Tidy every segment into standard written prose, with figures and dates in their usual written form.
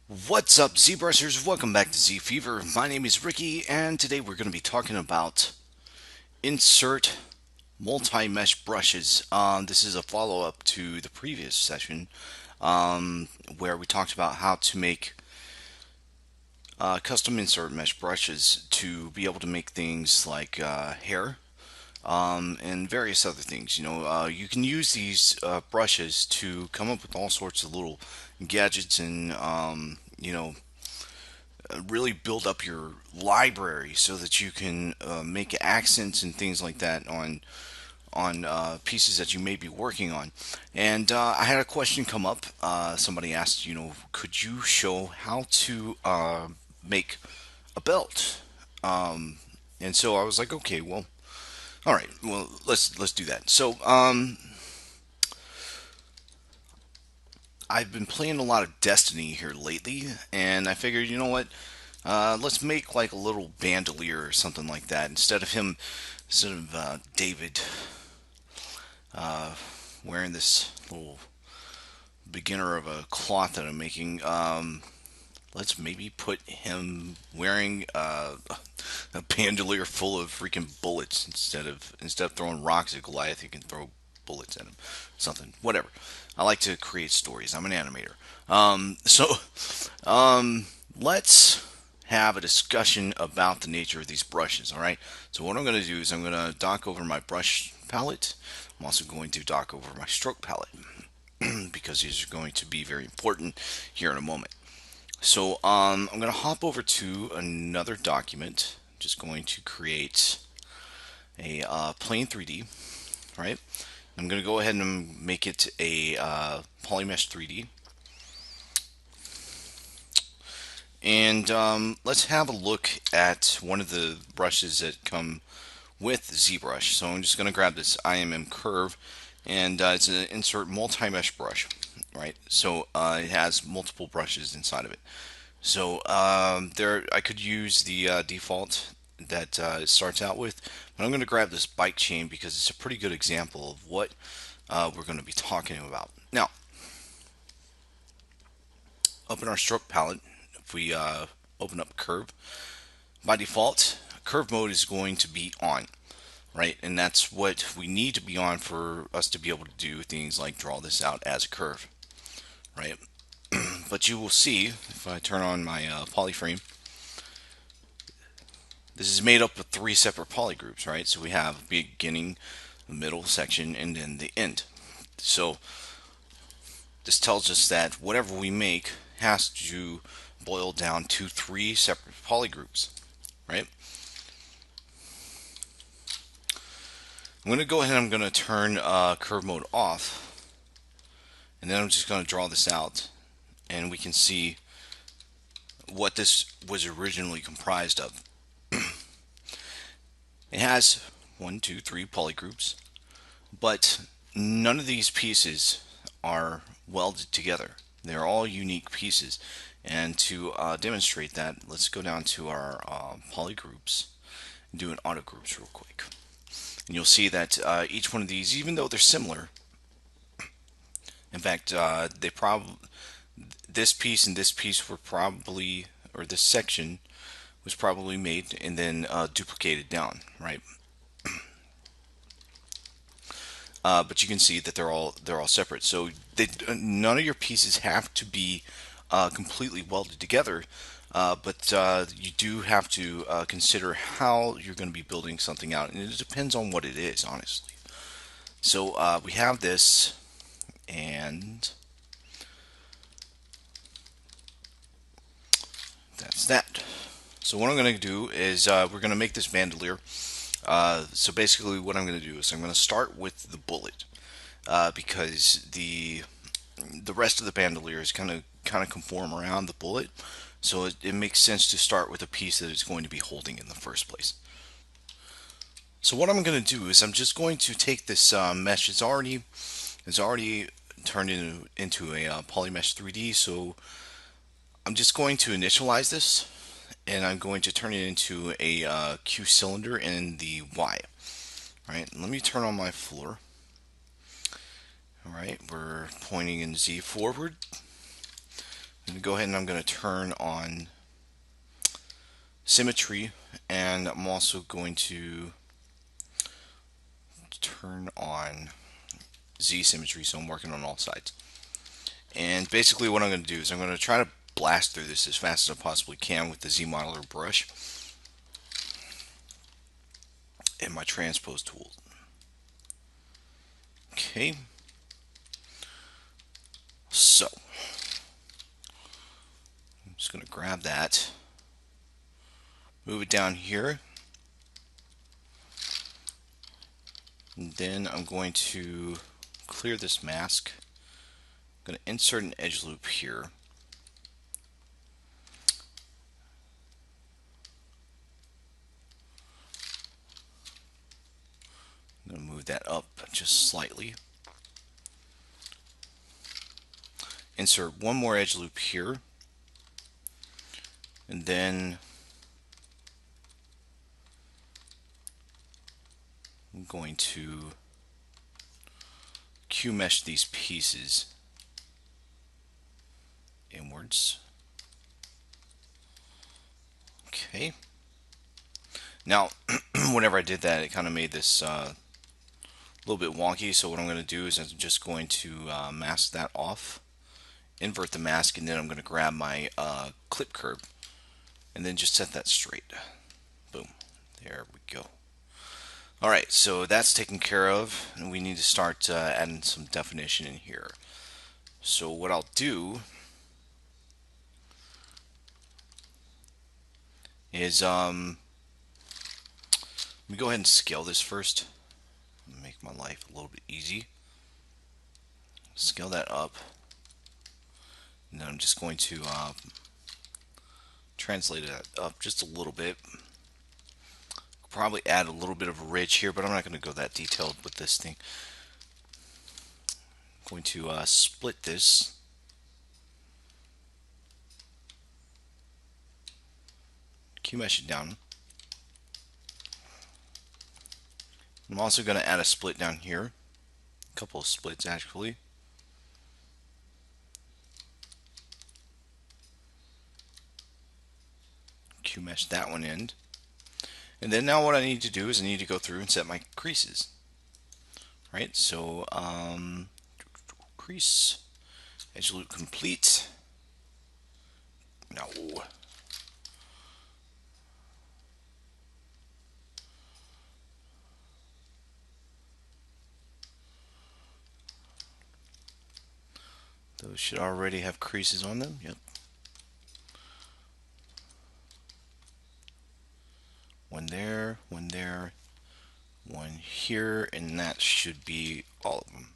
What's up, ZBrushers? Welcome back to Z Fever. My name is Ricky, and today we're going to be talking about insert multi-mesh brushes. This is a follow-up to the previous session where we talked about how to make custom insert mesh brushes to be able to make things like hair and various other things. You can use these brushes to come up with all sorts of little gadgets and really build up your library so that you can make accents and things like that on pieces that you may be working on. And I had a question come up. Somebody asked, could you show how to make a belt? And so I was like, okay, well, all right, well, let's do that. So I've been playing a lot of Destiny here lately, and I figured, you know what? Let's make like a little bandolier or something like that instead of David wearing this little beginner of a cloth that I'm making. Let's maybe put him wearing a bandolier full of freaking bullets instead of throwing rocks at Goliath. You can throw bullets at him, something, whatever. I like to create stories. I'm an animator. Let's have a discussion about the nature of these brushes. All right. So what I'm going to do is I'm going to dock over my brush palette. I'm also going to dock over my stroke palette because these are going to be very important here in a moment. So I'm going to hop over to another document. I'm just going to create a plain 3D, right? I'm going to go ahead and make it a polymesh 3D. And let's have a look at one of the brushes that come with ZBrush. So I'm just going to grab this IMM curve, and it's an insert multi-mesh brush, right? So it has multiple brushes inside of it. So there, I could use the default that it starts out with, but I'm going to grab this bike chain because it's a pretty good example of what we're going to be talking about. Now, up in our stroke palette, if we open up curve, by default, curve mode is going to be on, right? And that's what we need to be on for us to be able to do things like draw this out as a curve, right? But you will see if I turn on my polyframe, this is made up of three separate polygroups, right? So we have beginning, the middle section, and then the end. So this tells us that whatever we make has to boil down to three separate polygroups, right? I'm going to go ahead and I'm going to turn curve mode off, and then I'm just going to draw this out, and we can see what this was originally comprised of. It has one, two, three polygroups, but none of these pieces are welded together. They're all unique pieces. And to demonstrate that, let's go down to our polygroups and do an auto groups real quick. And you'll see that each one of these, even though they're similar, in fact, they probably this piece and this piece were probably, or this section was probably made and then duplicated down, right? But you can see that they're all separate. So none of your pieces have to be completely welded together, but you do have to consider how you're going to be building something out, and it depends on what it is, honestly. So we have this, and that's that. So what I'm going to do is we're going to make this bandolier. So basically, what I'm going to do is I'm going to start with the bullet because the rest of the bandolier is kind of conform around the bullet, so it makes sense to start with a piece that it's going to be holding in the first place. So what I'm going to do is I'm just going to take this mesh. It's already turned into a polymesh 3D. So I'm just going to initialize this, and I'm going to turn it into a Q cylinder in the Y. All right, let me turn on my floor. All right, we're pointing in Z forward. I'm going to go ahead and I'm going to turn on symmetry, and I'm also going to turn on Z symmetry, so I'm working on all sides. And basically what I'm going to do is I'm going to try to blast through this as fast as I possibly can with the Z modeler brush and my transpose tool. Okay, so I'm just going to grab that, move it down here, and then I'm going to clear this mask. I'm going to insert an edge loop here. I'm going to move that up just slightly. Insert one more edge loop here, and then I'm going to Q mesh these pieces inwards. Okay. Now, whenever I did that, it kind of made this a little bit wonky. So what I'm going to do is I'm just going to mask that off, invert the mask, and then I'm going to grab my clip curve and then just set that straight. Boom. There we go. Alright, so that's taken care of, and we need to start adding some definition in here. So what I'll do is let me go ahead and scale this first. Make my life a little bit easy. Scale that up, and then I'm just going to translate it up just a little bit. Probably add a little bit of a ridge here, but I'm not going to go that detailed with this thing. I'm going to split this. Q mesh it down. I'm also going to add a split down here. A couple of splits actually. Q mesh that one in. And then now what I need to do is I need to go through and set my creases. Right, so crease, edge loop complete. No. Those should already have creases on them. Yep. One there, one there, one here, and that should be all of them.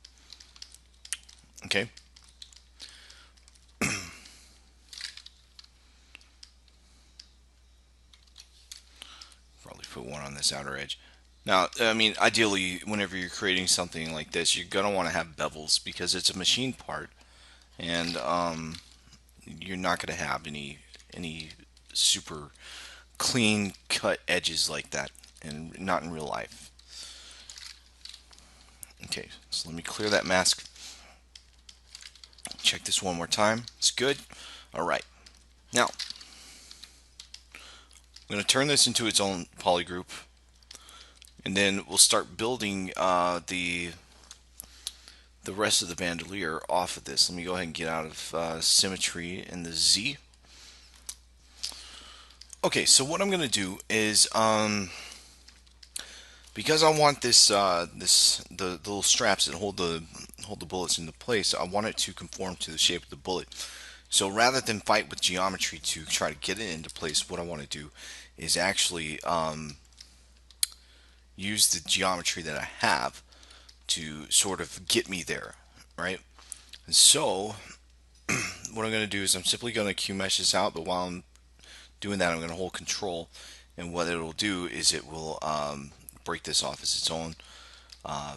Okay. Probably put one on this outer edge. Now, I mean, ideally, whenever you're creating something like this, you're gonna want to have bevels because it's a machine part, and you're not gonna have any super clean cut edges like that, and not in real life. Okay, so let me clear that mask. Check this one more time. It's good. All right. Now, I'm going to turn this into its own polygroup, and then we'll start building the rest of the bandolier off of this. Let me go ahead and get out of symmetry in the Z. Okay, so what I'm going to do is because I want this the little straps that hold the bullets into place, I want it to conform to the shape of the bullet. So rather than fight with geometry to try to get it into place, what I want to do is actually use the geometry that I have to sort of get me there, right? And so what I'm going to do is I'm simply going to Q mesh this out, but while I'm doing that, I'm going to hold control, and what it'll do is it will break this off as its own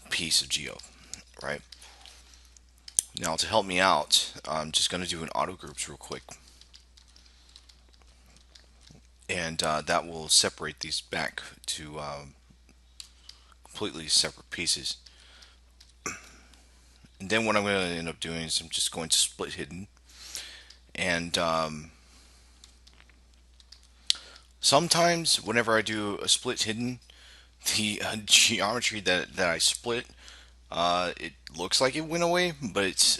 piece of geo, right? Now to help me out, I'm just going to do an auto groups real quick, and that will separate these back to completely separate pieces. And then what I'm going to end up doing is I'm just going to split hidden, And sometimes whenever I do a split hidden, the geometry that I split, it looks like it went away, but it's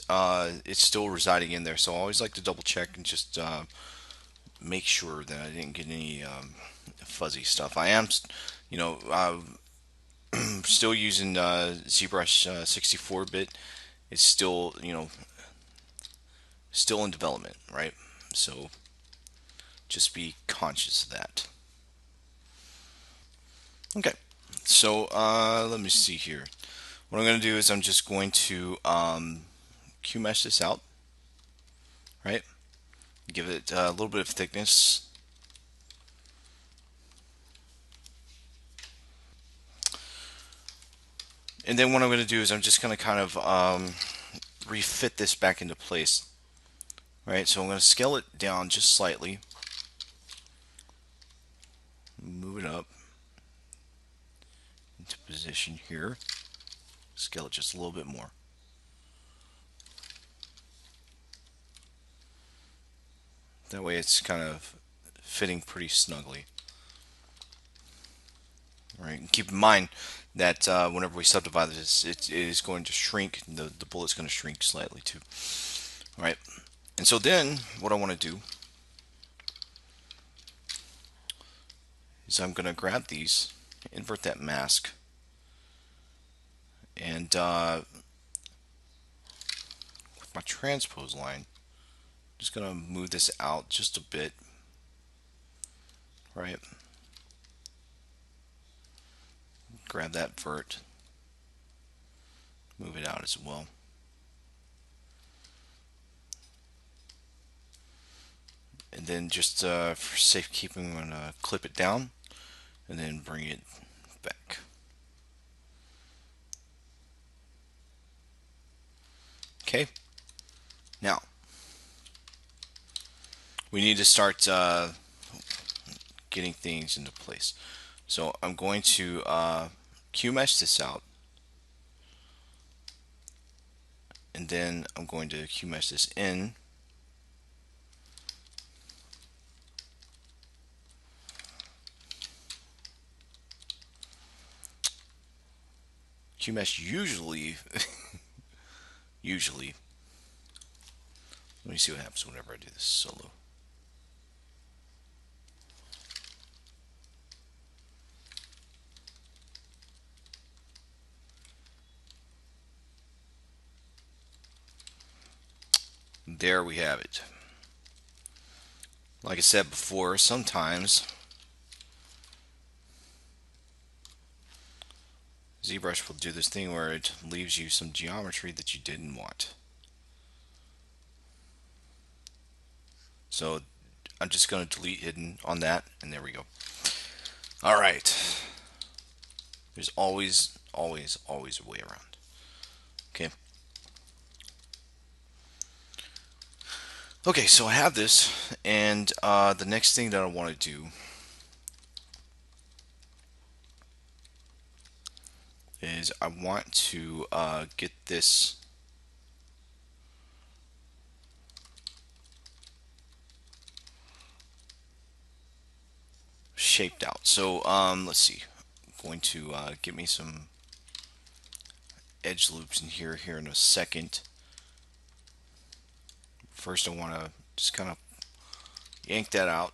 still residing in there. So I always like to double check and just make sure that I didn't get any fuzzy stuff. I am, you know, still using ZBrush 64-bit. It's still, still in development, right? So just be conscious of that. Okay, so let me see here. What I'm going to do is I'm just going to Q mesh this out, right? Give it a little bit of thickness. And then what I'm going to do is I'm just going to kind of refit this back into place, right? So I'm going to scale it down just slightly, move it up into position here, scale it just a little bit more. That way it's kind of fitting pretty snugly. All right, and keep in mind that whenever we subdivide this, it is going to shrink. The bullet's going to shrink slightly too. All right, and so then what I want to do is I'm going to grab these, invert that mask, and with my transpose line, just going to move this out just a bit, right? Grab that vert, move it out as well. And then just for safekeeping, I'm going to clip it down and then bring it back. Okay, now we need to start getting things into place. So I'm going to Q mesh this out, and then I'm going to Q mesh this in. Q mesh usually, usually, let me see what happens whenever I do this solo. There we have it. Like I said before, sometimes ZBrush will do this thing where it leaves you some geometry that you didn't want. So I'm just going to delete hidden on that, and there we go. All right. There's always, always, always a way around. Okay. Okay, so I have this, and the next thing that I want to do is I want to get this shaped out. So let's see. I'm going to get me some edge loops in here in a second. First, I want to just kind of yank that out.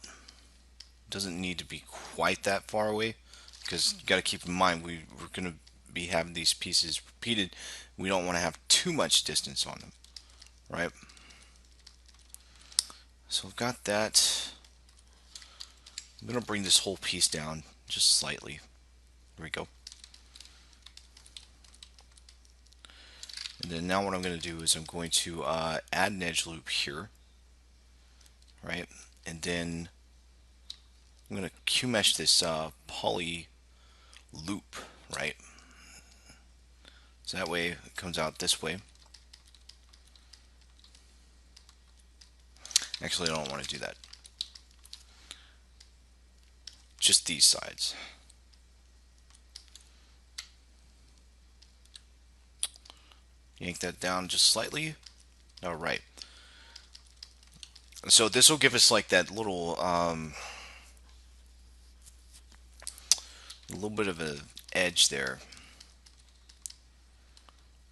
Doesn't need to be quite that far away, because you got to keep in mind we're going to be having these pieces repeated. We don't want to have too much distance on them, right? So I've got that. I'm going to bring this whole piece down just slightly. There we go. And then now what I'm going to do is I'm going to add an edge loop here, right? And then I'm going to Q mesh this poly loop, right? So that way it comes out this way. Actually, I don't want to do that. Just these sides. Yank that down just slightly. All right. So this will give us like that little a little bit of an edge there.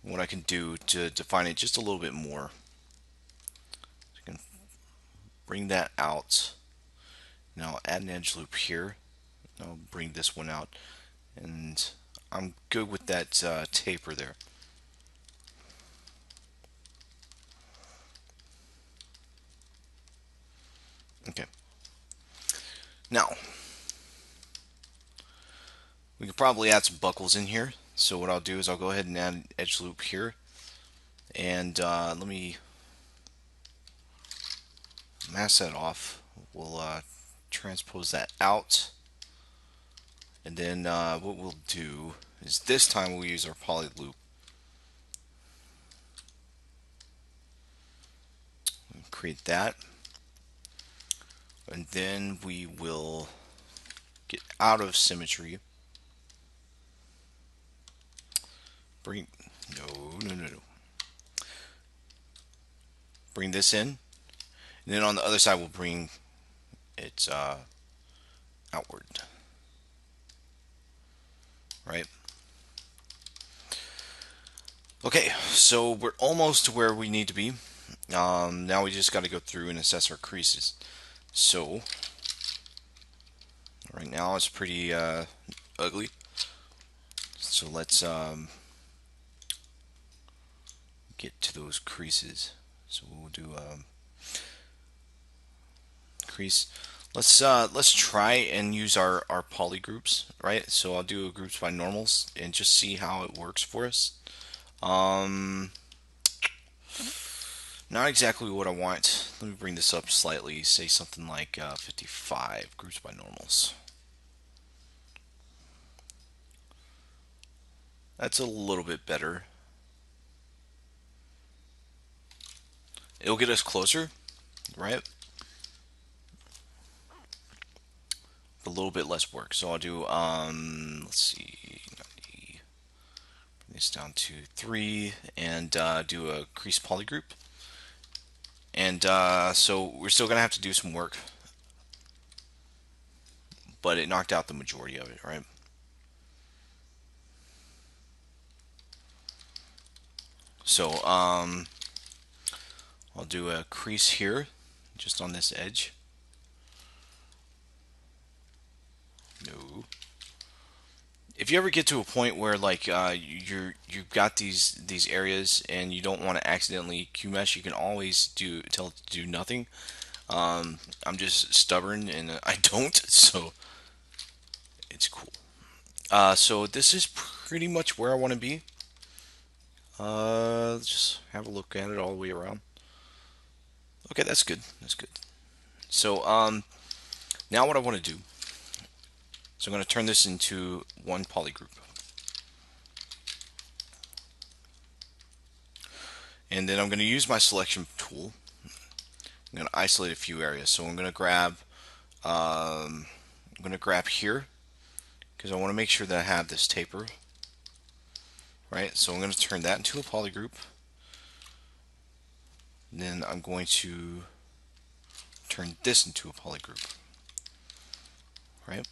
What I can do to define it just a little bit more, I can bring that out. Now add an edge loop here. I'll bring this one out, and I'm good with that taper there. Okay. Now we could probably add some buckles in here. So what I'll do is I'll go ahead and add an edge loop here, and let me mask that off. We'll transpose that out, and then what we'll do is this time we'll use our poly loop. Create that, and then we will get out of symmetry. Bring no. Bring this in, and then on the other side we'll bring it outward. Right? Okay, so we're almost to where we need to be. Now we just got to go through and assess our creases. So right now it's pretty ugly. So let's get to those creases. So we'll do crease. Let's try and use our poly groups, right? So I'll do groups by normals and just see how it works for us. Not exactly what I want. Let me bring this up slightly. Say something like 55 groups by normals. That's a little bit better. It'll get us closer, right? A little bit less work. So I'll do let's see, bring this down to 3 and do a crease poly group. And so we're still gonna have to do some work, but it knocked out the majority of it, right? So I'll do a crease here, just on this edge. No. If you ever get to a point where like you've got these areas and you don't want to accidentally Q mesh, you can always tell it to do nothing. I'm just stubborn and I don't, so it's cool. So this is pretty much where I want to be. Let's just have a look at it all the way around. Okay, that's good. That's good. So now what I want to do, so I'm going to turn this into one poly group. And then I'm going to use my selection tool. I'm going to isolate a few areas. So I'm going to grab here because I want to make sure that I have this taper. Right? So I'm going to turn that into a poly group. And then I'm going to turn this into a poly group. Right?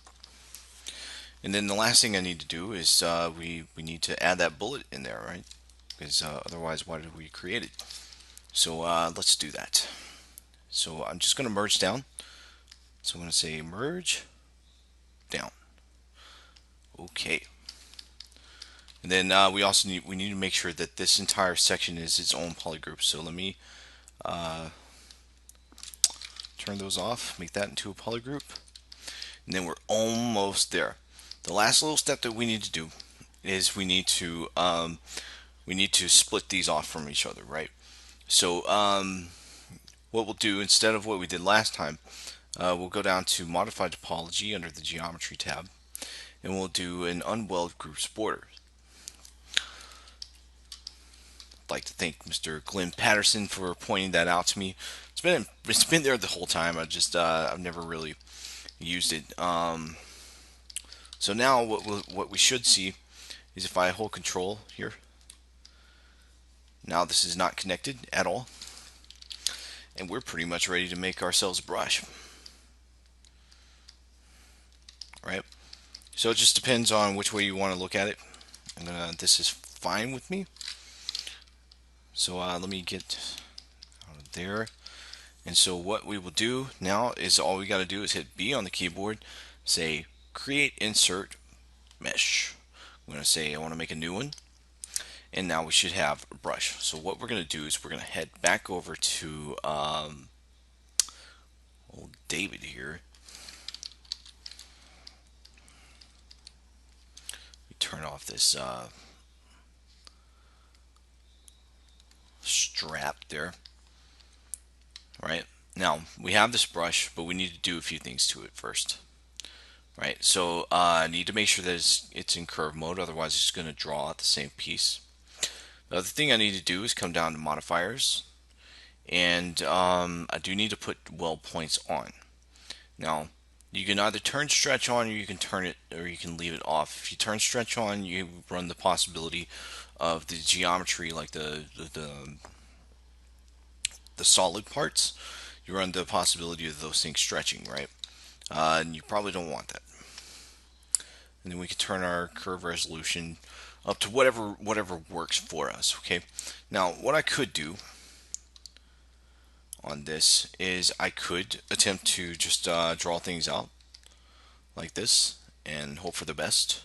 And then the last thing I need to do is we need to add that bullet in there, right? Because otherwise, why did we create it? So let's do that. So I'm just going to merge down. So I'm going to say merge down. Okay. And then we also need to make sure that this entire section is its own poly group. So let me turn those off, make that into a poly group, and then we're almost there. The last little step that we need to do is we need to split these off from each other, right? So what we'll do instead of what we did last time, we'll go down to modify topology under the geometry tab, and we'll do an unweld groups border. I'd like to thank Mr. Glenn Patterson for pointing that out to me. It's been there the whole time. I've never really used it. So now what we should see is if I hold control here. Now this is not connected at all. and we're pretty much ready to make ourselves a brush, right? So it just depends on which way you want to look at it. This is fine with me. So let me get out of there. And so what we will do now is all we got to do is hit B on the keyboard, say create insert mesh. I'm going to say I want to make a new one, and now we should have a brush. So what we're going to do is we're going to head back over to old David here. We turn off this strap there. Right, now we have this brush, but we need to do a few things to it first. Right, so I need to make sure that it's in curve mode, otherwise it's going to draw out the same piece. The other thing I need to do is come down to modifiers, and I do need to put weld points on. Now you can either turn stretch on, or you can turn it, or you can leave it off. If you turn stretch on, you run the possibility of the geometry, like the solid parts, you run the possibility of those things stretching, right? And you probably don't want that. And then we can turn our curve resolution up to whatever works for us. Okay. Now, what I could do on this is I could attempt to just draw things out like this and hope for the best,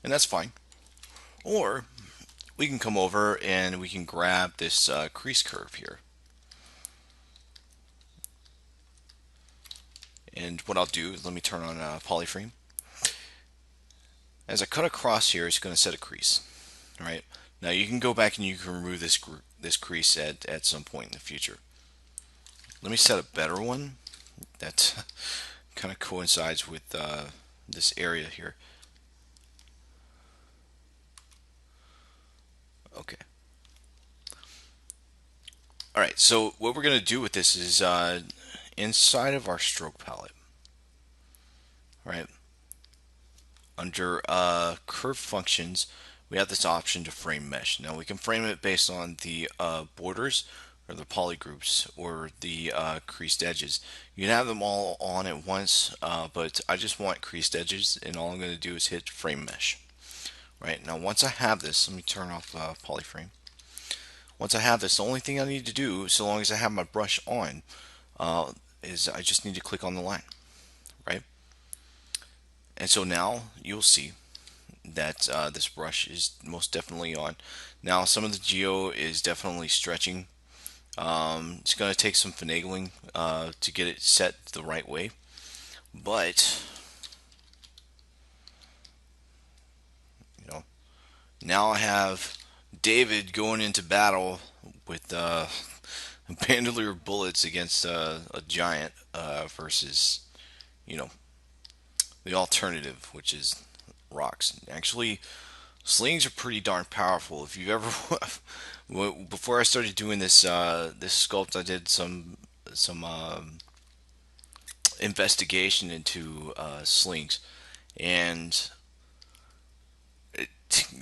and that's fine. Or we can come over and we can grab this crease curve here. And what I'll do is let me turn on polyframe. As I cut across here, it's going to set a crease. All right. Now you can go back and you can remove this crease at some point in the future. Let me set a better one that kind of coincides with this area here. Okay. All right. So what we're going to do with this is inside of our stroke palette, right? Under curve functions, we have this option to frame mesh. Now we can frame it based on the borders or the polygroups or the creased edges. You can have them all on at once, but I just want creased edges, and all I'm going to do is hit frame mesh. Right, now once I have this, let me turn off polyframe. Once I have this, the only thing I need to do, so long as I have my brush on, is I just need to click on the line, right? And so now you'll see that this brush is most definitely on. Now some of the geo is definitely stretching. It's going to take some finagling to get it set the right way, but you know, now I have David going into battle with Bandolier bullets against a giant versus, you know, the alternative, which is rocks. Actually, slings are pretty darn powerful. If you ever, before I started doing this sculpt, I did some investigation into slings, and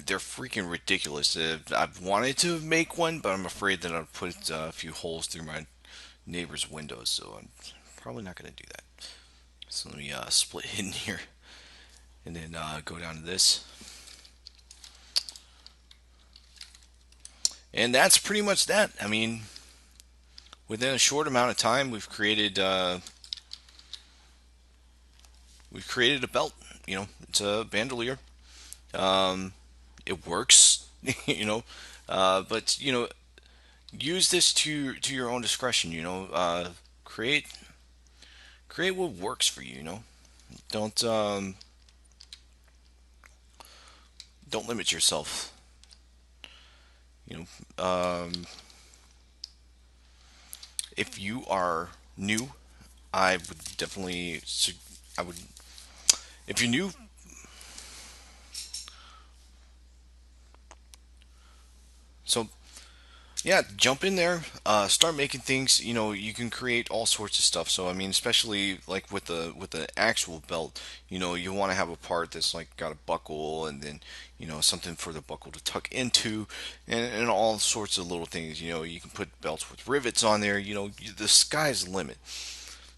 they're freaking ridiculous. I've wanted to make one, but I'm afraid that I'll put a few holes through my neighbor's windows, so I'm probably not going to do that. So let me split in here, and then go down to this. And that's pretty much that. I mean, within a short amount of time, we've created a belt. You know, it's a bandolier. It works. You know, but you know, use this to your own discretion. You know, create what works for you. You know, don't don't limit yourself. You know, if you are new, I would definitely I would if you're new. So Yeah, jump in there, start making things. You can create all sorts of stuff. So I mean, especially like with the actual belt, you want to have a part that's like got a buckle, and then something for the buckle to tuck into, and all sorts of little things. You can put belts with rivets on there. The sky's the limit.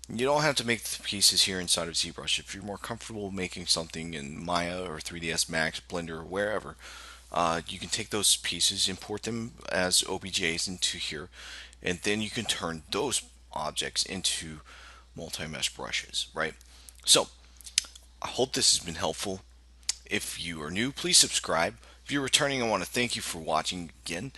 You don't have to make the pieces here inside of ZBrush. If you're more comfortable making something in Maya or 3ds Max, Blender, or wherever, you can take those pieces, import them as OBJs into here, and then you can turn those objects into multi-mesh brushes, right? So, I hope this has been helpful. If you are new, please subscribe. If you're returning, I want to thank you for watching again.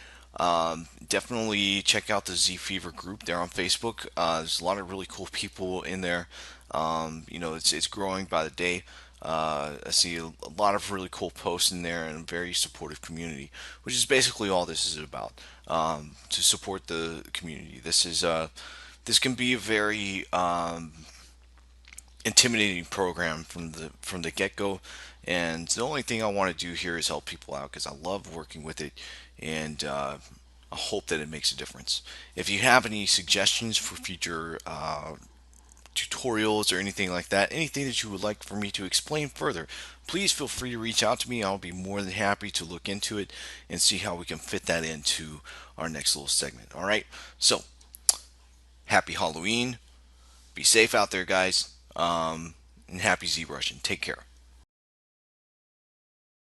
Definitely check out the Z Fever group there on Facebook. There's a lot of really cool people in there. It's growing by the day. I see a lot of really cool posts in there and a very supportive community, which is basically all this is about. To support the community. This can be a very intimidating program from the get go, and the only thing I want to do here is help people out because I love working with it, and I hope that it makes a difference. If you have any suggestions for future tutorials or anything like that, anything that you would like for me to explain further, please feel free to reach out to me. I'll be more than happy to look into it and see how we can fit that into our next little segment. All right, so happy Halloween. Be safe out there, guys. And happy ZBrushing. Take care.